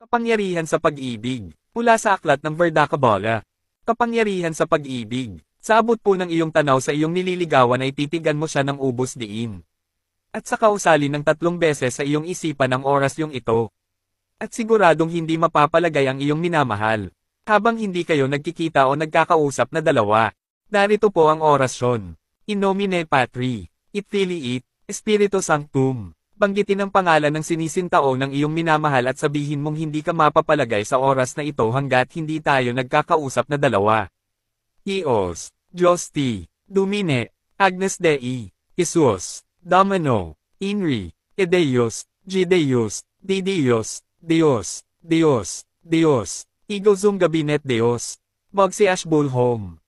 Kapangyarihan sa pag-ibig. Mula sa aklat ng Verdakabala. Kapangyarihan sa pag-ibig. Sa abot po ng iyong tanaw sa iyong nililigawan ay titigan mo siya ng ubos diin. At sa kausali ng 3 beses sa iyong isipan ang oras yung ito. At siguradong hindi mapapalagay ang iyong minamahal. Habang hindi kayo nagkikita o nagkakausap na dalawa. Narito po ang orasyon. In nomine Patri, et Filii, Spiritus Sanctum. Banggitin ang pangalan ng sinisintao ng iyong minamahal at sabihin mong hindi ka mapapalagay sa oras na ito hanggat hindi tayo nagkakausap na dalawa. Ios, Diyos T, Dumine, Agnes Dei, Jesus, Domino, Inri, Edeus, Gideus, Didius, Dios, Dios, Dios, Igozong Gabinet Deos, Magsi Ashbul Home.